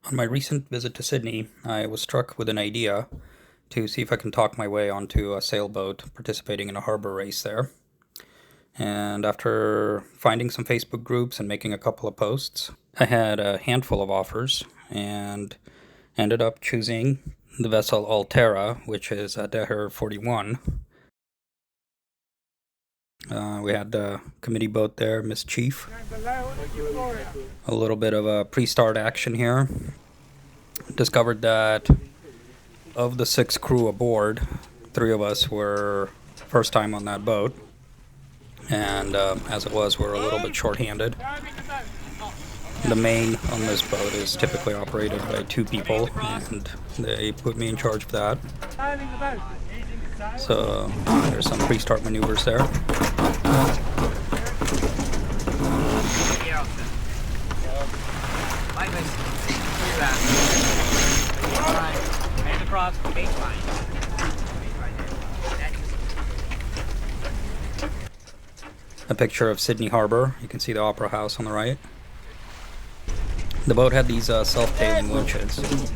On my recent visit to Sydney, I was struck with an idea to see if I can talk my way onto a sailboat participating in a harbor race there. And after finding some Facebook groups and making a couple of posts, I had a handful of offers and ended up choosing the vessel Ultreya, which is a Dehler 41. We had the committee boat there, Miss Chief. A little bit of a pre-start action here. Discovered that of the 6 crew aboard, 3 of us were first time on that boat, and as it was, we're a little bit short-handed. The main on this boat is typically operated by 2 people, and they put me in charge of that. So there's some pre-start maneuvers there. A picture of Sydney Harbor. You can see the Opera House on the right. The boat had these self-tailing winches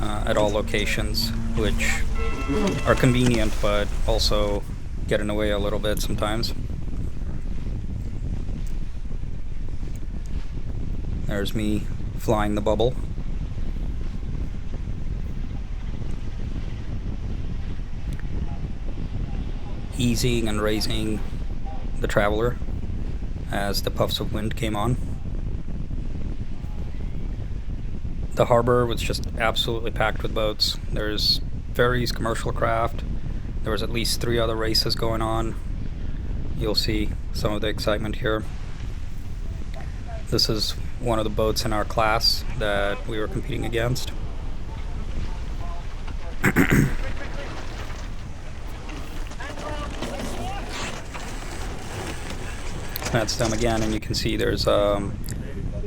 at all locations, which are convenient but also get in the way a little bit sometimes. There's me flying the bubble. Easing and raising the Traveler as the puffs of wind came on. The harbor was just absolutely packed with boats. There's ferries, commercial craft. There was at least 3 other races going on. You'll see some of the excitement here. This is one of the boats in our class that we were competing against. That's them again, and you can see there's a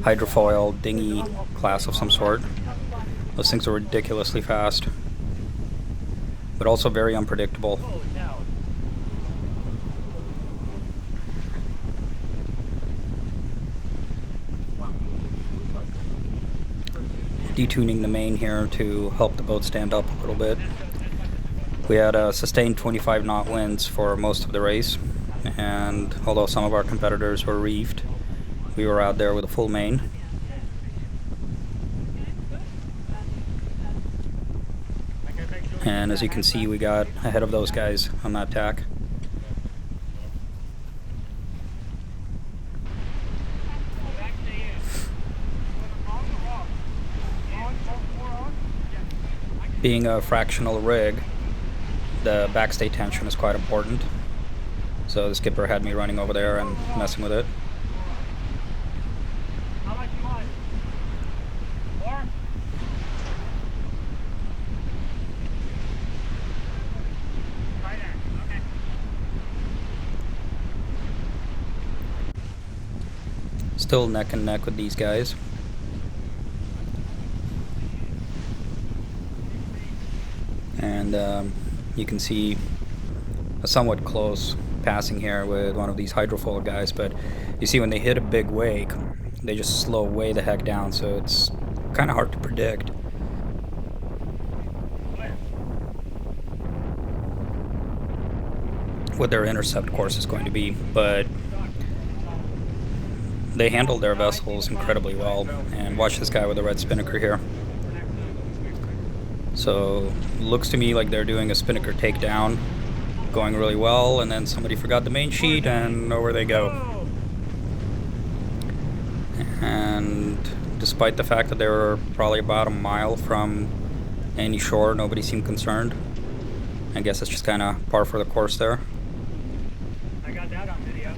hydrofoil dinghy class of some sort. Those things are ridiculously fast, but also very unpredictable. Detuning the main here to help the boat stand up a little bit. We had a sustained 25 knot winds for most of the race, and although some of our competitors were reefed, we were out there with a full main. And as you can see, we got ahead of those guys on that tack. Being a fractional rig, the backstay tension is quite important. So the skipper had me running over there and messing with it. Still neck and neck with these guys. And you can see a somewhat close passing here with one of these hydrofoil guys, but you see when they hit a big wake, they just slow way the heck down, so it's kind of hard to predict. What their intercept course is going to be, but they handled their vessels incredibly well. And watch this guy with the red spinnaker here. So looks to me like they're doing a spinnaker takedown, going really well, and then somebody forgot the main sheet and over they go. And despite the fact that they were probably about a mile from any shore, nobody seemed concerned. I guess it's just kind of par for the course there. I got that on video.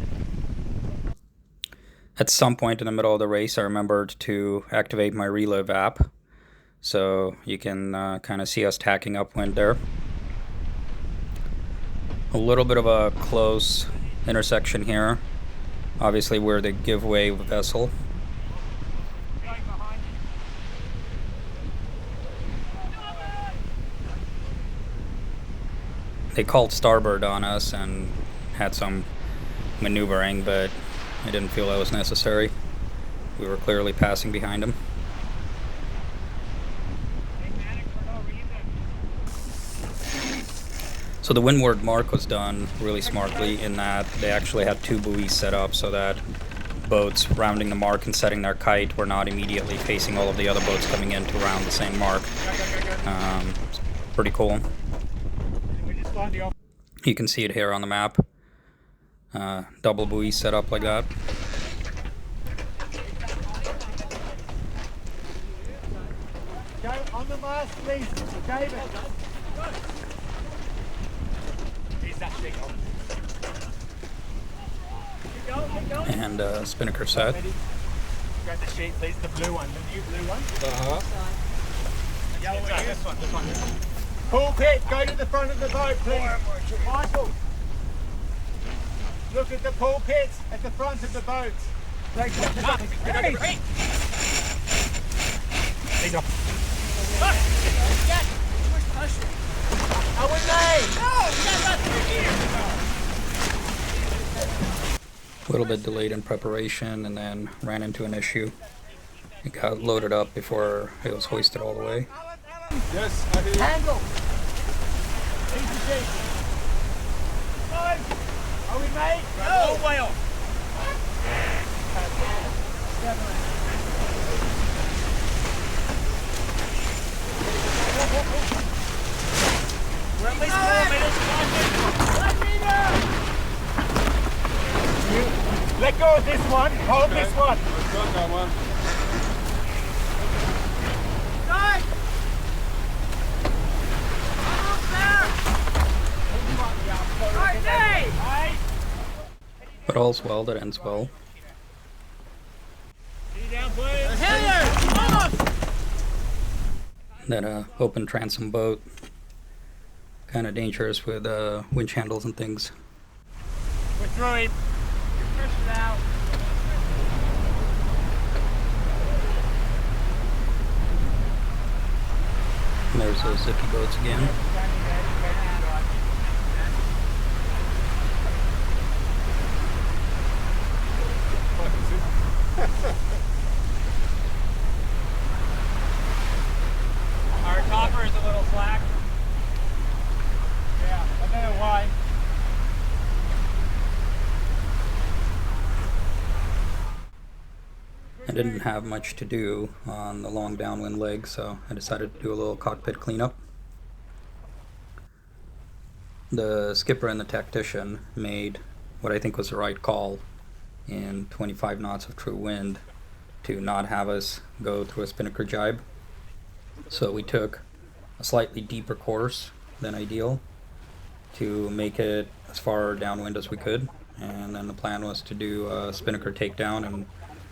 At some point in the middle of the race, I remembered to activate my Relive app, so you can kind of see us tacking upwind there. A little bit of a close intersection here. Obviously we're the giveaway vessel. They called starboard on us and had some maneuvering, but I didn't feel that was necessary. We were clearly passing behind them. So the windward mark was done really smartly in that they actually had two buoys set up so that boats rounding the mark and setting their kite were not immediately facing all of the other boats coming in to round the same mark. It's pretty cool. You can see it here on the map. Double buoy set up like that. Go on the mast, please, David. And spinnaker set. Grab the sheet, please, the blue one, the new blue one. This one. Pulpit, go to the front of the boat, please. Michael, look at the pulpit at the front of the boat. A little bit delayed in preparation and then ran into an issue. It got loaded up before it was hoisted all the way. Yes, I hear you. Handle. Are we made? No. All way off. We're at least 4 minutes. Let go of this one. Hold this one. Let's go that one. But all's well that ends well. That open transom boat, kind of dangerous with winch handles and things. We're through him. Push it out. And there's those zippy boats again. Our topper is a little slack. Yeah, I don't know why. I didn't have much to do on the long downwind leg, so I decided to do a little cockpit cleanup. The skipper and the tactician made what I think was the right call in 25 knots of true wind to not have us go through a spinnaker jibe. So we took a slightly deeper course than ideal to make it as far downwind as we could, and then the plan was to do a spinnaker takedown and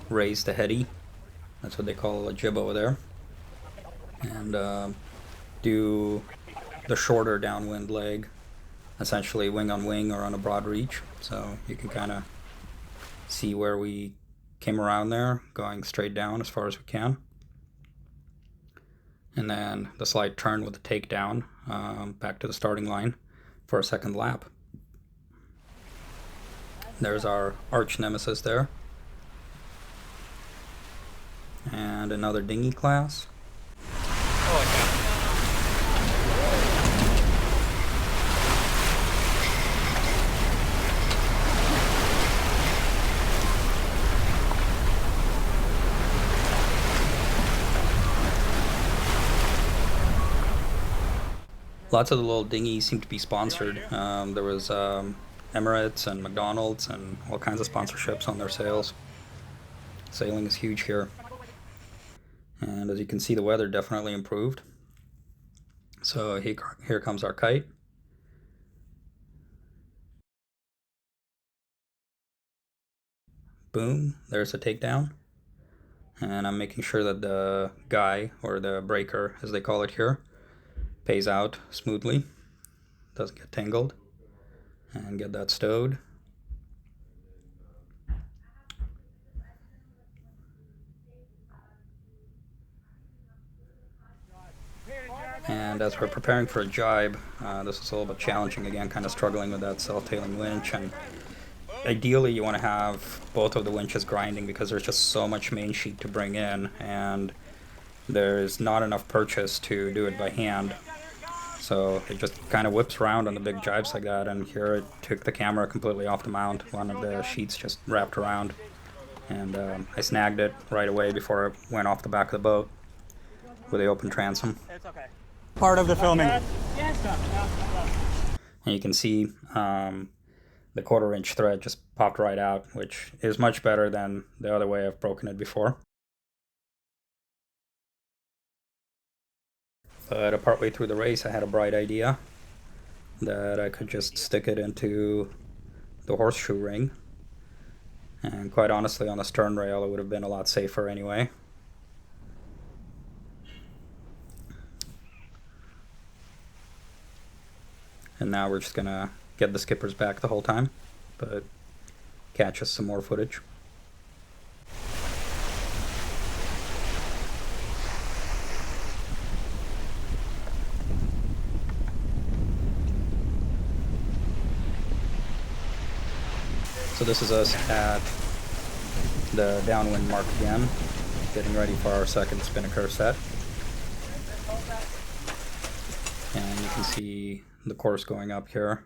raise the heady. That's what they call a jib over there, and do the shorter downwind leg, essentially wing on wing or on a broad reach. So you can kind of see where we came around there, going straight down as far as we can, and then the slight turn with the takedown back to the starting line for a second lap. There's our arch nemesis there. And another dinghy class. Lots of the little dinghies seem to be sponsored. There was Emirates and McDonald's and all kinds of sponsorships on their sails. Sailing is huge here. And as you can see, the weather definitely improved. So here comes our kite. Boom, there's a takedown. And I'm making sure that the guy, or the breaker as they call it here, pays out smoothly, doesn't get tangled, and get that stowed. And as we're preparing for a jibe, this is a little bit challenging again, kind of struggling with that self-tailing winch. And ideally you want to have both of the winches grinding because there's just so much main sheet to bring in, and there's not enough purchase to do it by hand. So it just kind of whips around on the big jibes like that, and here it took the camera completely off the mount. One of the sheets just wrapped around, and I snagged it right away before it went off the back of the boat with the open transom. It's okay. Part of the filming. And you can see the 1/4-inch thread just popped right out, which is much better than the other way I've broken it before. But partway through the race, I had a bright idea that I could just stick it into the horseshoe ring. And quite honestly, on the stern rail, it would have been a lot safer anyway. And now we're just gonna get the skippers back the whole time, but catch us some more footage. So this is us at the downwind mark again, getting ready for our second spinnaker set. And you can see the course going up here,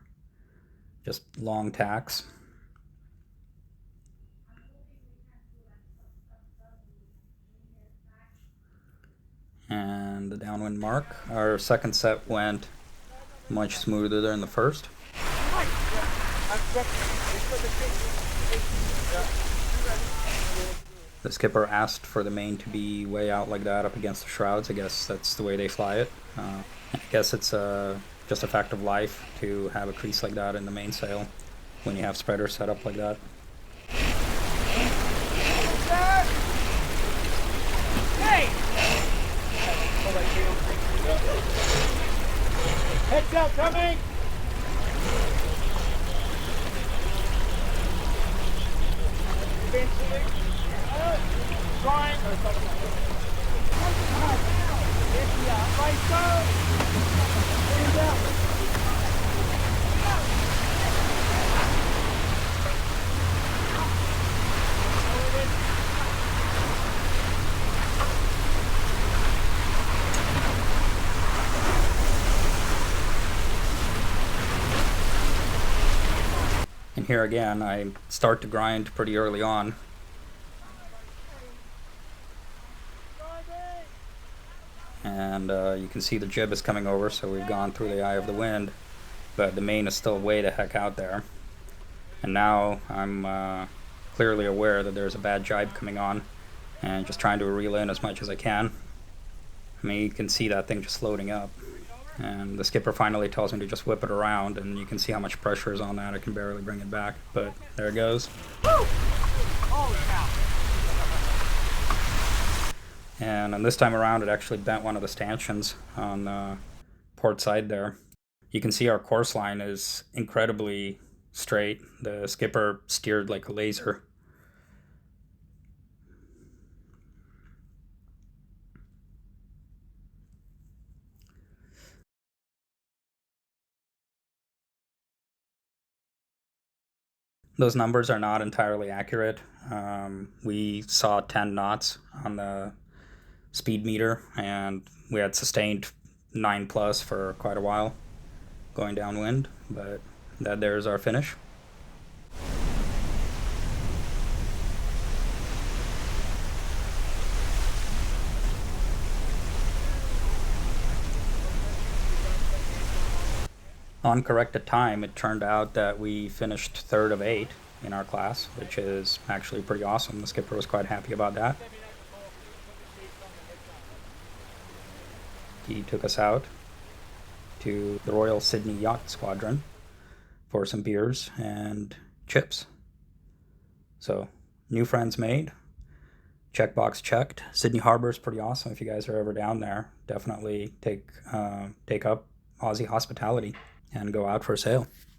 just long tacks. And the downwind mark. Our second set went much smoother than the first. The skipper asked for the main to be way out like that up against the shrouds. I guess that's the way they fly it. I guess it's just a fact of life to have a crease like that in the mainsail when you have spreaders set up like that. Hey! Heads up, coming! Trying. Right, go! Hands up! And here again, I start to grind pretty early on. And you can see the jib is coming over, so we've gone through the eye of the wind, but the main is still way the heck out there. And now I'm clearly aware that there's a bad jibe coming on, and just trying to reel in as much as I can. I mean, you can see that thing just floating up. And the skipper finally tells me to just whip it around, and you can see how much pressure is on that. I can barely bring it back, but there it goes. And this time around, it actually bent one of the stanchions on the port side there. You can see our course line is incredibly straight. The skipper steered like a laser. Those numbers are not entirely accurate. We saw 10 knots on the speed meter, and we had sustained 9+ for quite a while going downwind, but there's our finish. On corrected time, it turned out that we finished 3rd of 8 in our class, which is actually pretty awesome. The skipper was quite happy about that. He took us out to the Royal Sydney Yacht Squadron for some beers and chips. So, new friends made. Checkbox checked. Sydney Harbor is pretty awesome. If you guys are ever down there, definitely take up Aussie hospitality and go out for a sail.